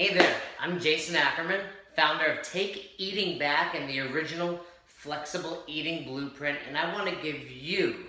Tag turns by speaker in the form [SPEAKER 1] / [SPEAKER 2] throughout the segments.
[SPEAKER 1] Hey there, I'm Jason Ackerman, founder of Take Eating Back and the original Flexible Eating Blueprint, and I want to give you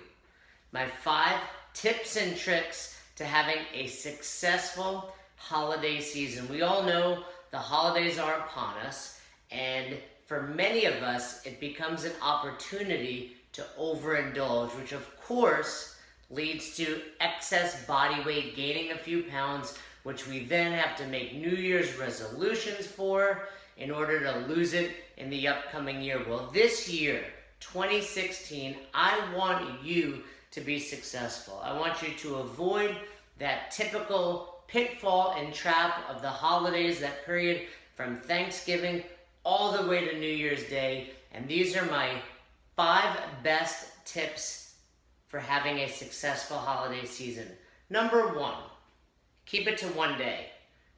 [SPEAKER 1] my 5 tips and tricks to having a successful holiday season. We all know the holidays are upon us, and for many of us, it becomes an opportunity to overindulge, which of course leads to excess body weight, gaining a few pounds, which we then have to make New Year's resolutions for in order to lose it in the upcoming year. Well, this year, 2016, I want you to be successful. I want you to avoid that typical pitfall and trap of the holidays, that period from Thanksgiving all the way to New Year's Day. And these are my 5 best tips for having a successful holiday season. Number 1. Keep it to 1 day.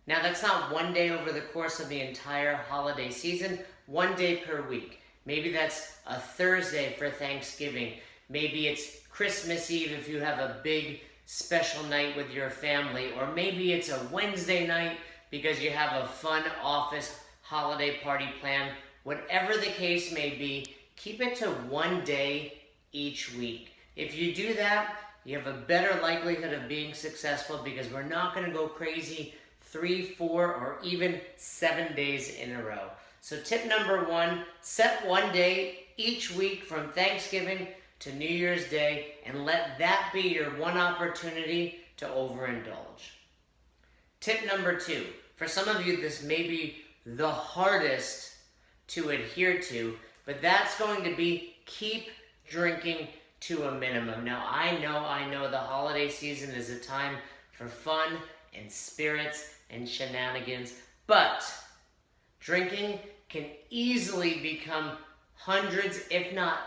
[SPEAKER 1] Now that's not 1 day over the course of the entire holiday season, 1 day per week. Maybe that's a Thursday for Thanksgiving. Maybe it's Christmas Eve if you have a big special night with your family. Or maybe it's a Wednesday night because you have a fun office holiday party plan. Whatever the case may be, keep it to 1 day each week. If you do that, you have a better likelihood of being successful because we're not going to go crazy 3, 4, or even 7 days in a row. So tip number 1, set 1 day each week from Thanksgiving to New Year's Day and let that be your one opportunity to overindulge. Tip number 2, for some of you this may be the hardest to adhere to, but that's going to be keep drinking to a minimum. Now, I know the holiday season is a time for fun and spirits and shenanigans, but drinking can easily become hundreds, if not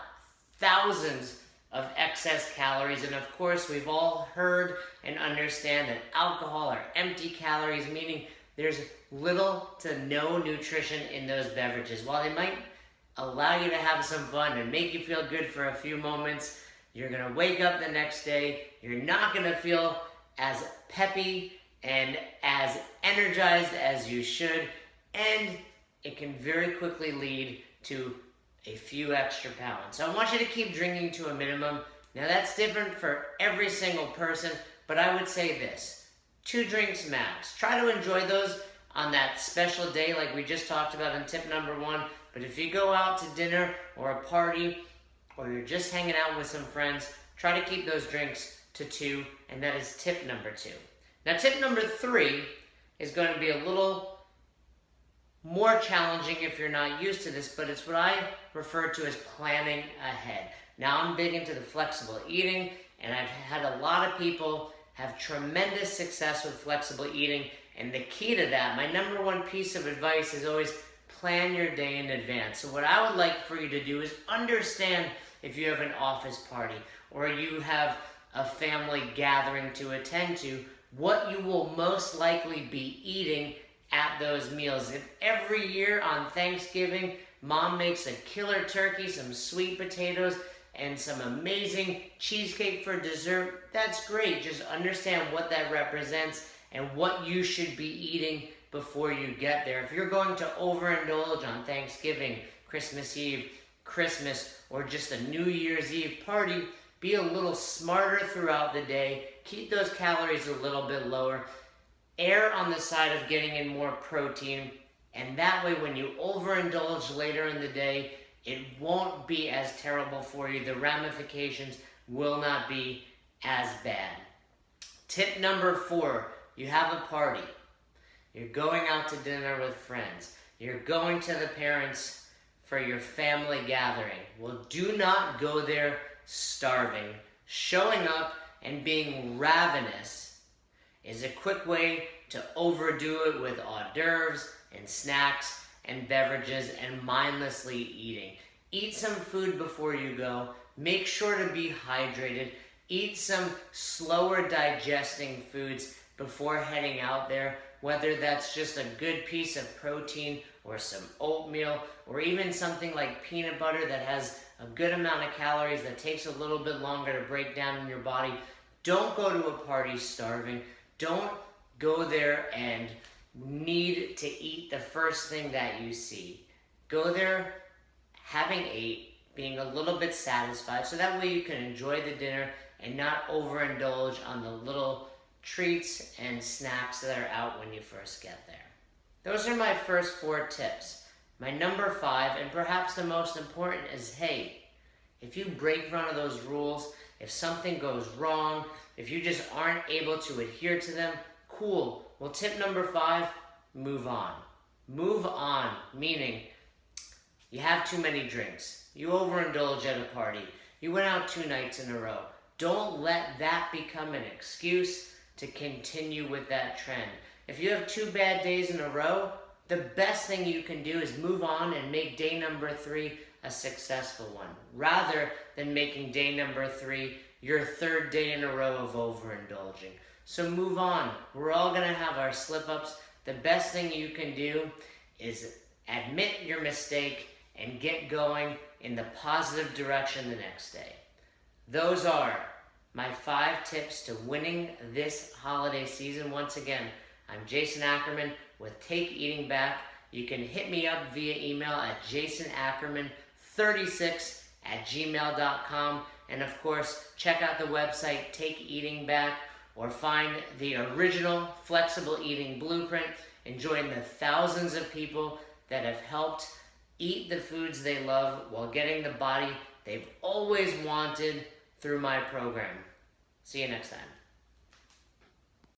[SPEAKER 1] thousands, of excess calories. And of course, we've all heard and understand that alcohol are empty calories, meaning there's little to no nutrition in those beverages. While they might allow you to have some fun and make you feel good for a few moments, you're going to wake up the next day, you're not going to feel as peppy and as energized as you should, and it can very quickly lead to a few extra pounds. So I want you to keep drinking to a minimum. Now that's different for every single person, but I would say this: 2 drinks max. Try to enjoy those on that special day like we just talked about in tip number 1, but if you go out to dinner or a party, or you're just hanging out with some friends, try to keep those drinks to 2, and that is tip number 2. Now tip number 3 is going to be a little more challenging if you're not used to this, but it's what I refer to as planning ahead. Now I'm big into the flexible eating, and I've had a lot of people have tremendous success with flexible eating, and the key to that, my number 1 piece of advice is always plan your day in advance. So what I would like for you to do is understand if you have an office party or you have a family gathering to attend to, what you will most likely be eating at those meals. If every year on Thanksgiving, mom makes a killer turkey, some sweet potatoes, and some amazing cheesecake for dessert, that's great. Just understand what that represents and what you should be eating before you get there. If you're going to overindulge on Thanksgiving, Christmas Eve, Christmas, or just a New Year's Eve party, be a little smarter throughout the day. Keep those calories a little bit lower. Err on the side of getting in more protein, and that way when you overindulge later in the day, it won't be as terrible for you. The ramifications will not be as bad. Tip number 4, you have a party. You're going out to dinner with friends. You're going to the parents for your family gathering. Well, do not go there starving. Showing up and being ravenous is a quick way to overdo it with hors d'oeuvres and snacks and beverages and mindlessly eating. Eat some food before you go. Make sure to be hydrated. Eat some slower digesting foods before heading out there, whether that's just a good piece of protein or some oatmeal or even something like peanut butter that has a good amount of calories that takes a little bit longer to break down in your body. Don't go to a party starving. Don't go there and need to eat the first thing that you see. Go there having ate, being a little bit satisfied, so that way you can enjoy the dinner and not overindulge on the little treats and snacks that are out when you first get there. Those are my first 4 tips. My number 5, and perhaps the most important, is hey, if you break one of those rules, if something goes wrong, if you just aren't able to adhere to them, cool. Well, tip number 5, move on. Move on, meaning you have too many drinks. You overindulge at a party. You went out 2 nights in a row. Don't let that become an excuse to continue with that trend. If you have 2 bad days in a row, the best thing you can do is move on and make day number 3 a successful one, rather than making day number 3 your 3rd day in a row of overindulging. So move on. We're all gonna have our slip-ups. The best thing you can do is admit your mistake and get going in the positive direction the next day. Those are my 5 tips to winning this holiday season. Once again, I'm Jason Ackerman with Take Eating Back. You can hit me up via email at jasonackerman36@gmail.com. And of course, check out the website Take Eating Back, or find the original Flexible Eating Blueprint and join the thousands of people that have helped eat the foods they love while getting the body they've always wanted through my program. See you next time.